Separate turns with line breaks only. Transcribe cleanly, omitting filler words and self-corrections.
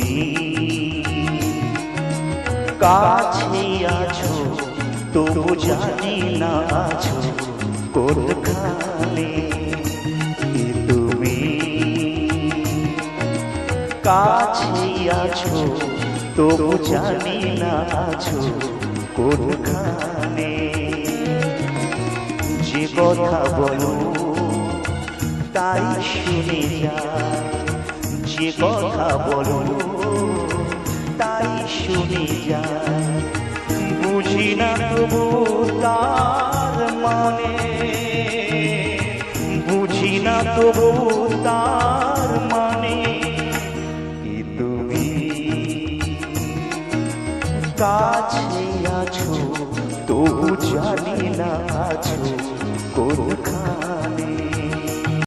তুমি কাছে আছো তবু জানি না আছো কোনখানে। তুমি কাছে আছো তবু জানি না আছো কোনখানে। যে কথা বলো তাই শুনে যায়, যে কথা বলো তাই শুনে যায়। বুঝি না তবু তার মানে, বুঝি না তবু তার মানে। কি তুমি কাছে আছো তবু জানি না আছো কোনখানে।